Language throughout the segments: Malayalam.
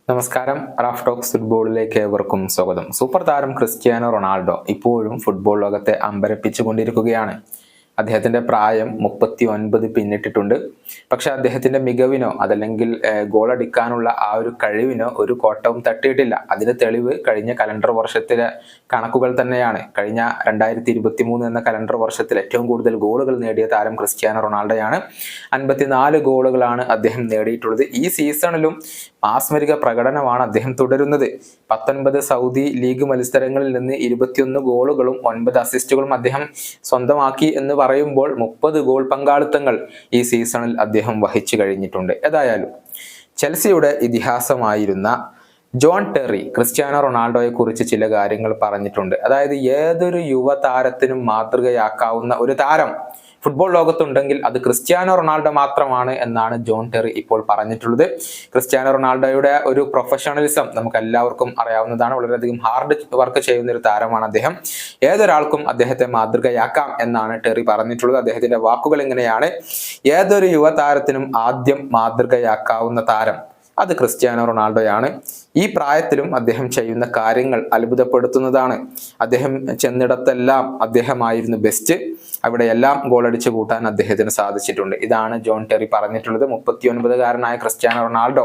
നമസ്കാരം. റാഫ് ടോക്സ് ഫുട്ബോളിലേക്ക് ഏവർക്കും സ്വാഗതം. സൂപ്പർ താരം ക്രിസ്ത്യാനോ റൊണാൾഡോ ഇപ്പോഴും ഫുട്ബോൾ ലോകത്തെ അമ്പരപ്പിച്ചുകൊണ്ടിരിക്കുകയാണ്. അദ്ദേഹത്തിന്റെ പ്രായം 39 പിന്നിട്ടിട്ടുണ്ട്. പക്ഷെ അദ്ദേഹത്തിന്റെ മികവിനോ അതല്ലെങ്കിൽ ഗോളടിക്കാനുള്ള ആ ഒരു കഴിവിനോ ഒരു കോട്ടവും തട്ടിയിട്ടില്ല. അതിന് തെളിവ് കഴിഞ്ഞ കലണ്ടർ വർഷത്തിലെ കണക്കുകൾ തന്നെയാണ്. കഴിഞ്ഞ 2023 എന്ന കലണ്ടർ വർഷത്തിൽ ഏറ്റവും കൂടുതൽ ഗോളുകൾ നേടിയ താരം ക്രിസ്ത്യാനോ റൊണാൾഡോയാണ്. 54 ഗോളുകളാണ് അദ്ദേഹം നേടിയിട്ടുള്ളത്. ഈ സീസണിലും മാസ്മരിക പ്രകടനമാണ് അദ്ദേഹം തുടരുന്നത്. 19 സൗദി ലീഗ് മത്സരങ്ങളിൽ നിന്ന് 21 ഗോളുകളും 9 അസിസ്റ്റുകളും അദ്ദേഹം സ്വന്തമാക്കി എന്ന് പറയുമ്പോൾ 30 ഗോൾ പങ്കാളിത്തങ്ങൾ ഈ സീസണിൽ അദ്ദേഹം വഹിച്ചു കഴിഞ്ഞിട്ടുണ്ട്. ഏതായാലും ചെൽസിയുടെ ഇതിഹാസമായിരുന്ന ജോൺ ടെറി ക്രിസ്ത്യാനോ റൊണാൾഡോയെ കുറിച്ച് ചില കാര്യങ്ങൾ പറഞ്ഞിട്ടുണ്ട്. അതായത് ഏതൊരു യുവതാരത്തിനും മാതൃകയാക്കാവുന്ന ഒരു താരം ഫുട്ബോൾ ലോകത്തുണ്ടെങ്കിൽ അത് ക്രിസ്ത്യാനോ റൊണാൾഡോ മാത്രമാണ് എന്നാണ് ജോൺ ടെറി ഇപ്പോൾ പറഞ്ഞിട്ടുള്ളത്. ക്രിസ്ത്യാനോ റൊണാൾഡോയുടെ ഒരു പ്രൊഫഷണലിസം നമുക്ക് എല്ലാവർക്കും അറിയാവുന്നതാണ്. വളരെയധികം ഹാർഡ് വർക്ക് ചെയ്യുന്ന ഒരു താരമാണ് അദ്ദേഹം. ഏതൊരാൾക്കും അദ്ദേഹത്തെ മാതൃകയാക്കാം എന്നാണ് ടെറി പറഞ്ഞിട്ടുള്ളത്. അദ്ദേഹത്തിന്റെ വാക്കുകൾ ഇങ്ങനെയാണ്: ഏതൊരു യുവതാരത്തിനും ആദ്യം മാതൃകയാക്കാവുന്ന താരം അത് ക്രിസ്ത്യാനോ റൊണാൾഡോയാണ്. ഈ പ്രായത്തിലും അദ്ദേഹം ചെയ്യുന്ന കാര്യങ്ങൾ അത്ഭുതപ്പെടുത്തുന്നതാണ്. അദ്ദേഹം ചെന്നിടത്തെല്ലാം അദ്ദേഹമായിരുന്നു ബെസ്റ്റ്. അവിടെയെല്ലാം ഗോളടിച്ചു കൂട്ടാൻ അദ്ദേഹത്തിന് സാധിച്ചിട്ടുണ്ട്. ഇതാണ് ജോൺ ടെറി പറഞ്ഞിട്ടുള്ളത്. 39-കാരനായ ക്രിസ്ത്യാനോ റൊണാൾഡോ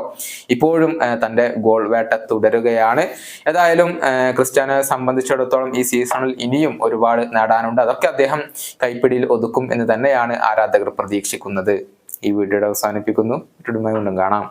ഇപ്പോഴും തന്റെ ഗോൾ വേട്ട തുടരുകയാണ്. ഏതായാലും ക്രിസ്ത്യാനോയെ സംബന്ധിച്ചിടത്തോളം ഈ സീസണിൽ ഇനിയും ഒരുപാട് നേടാനുണ്ട്. അതൊക്കെ അദ്ദേഹം കൈപ്പിടിയിൽ ഒതുക്കും എന്ന് തന്നെയാണ് ആരാധകർ പ്രതീക്ഷിക്കുന്നത്. ഈ വീഡിയോയുടെ അവസാനിപ്പിക്കുന്നു. വീണ്ടും കാണാം.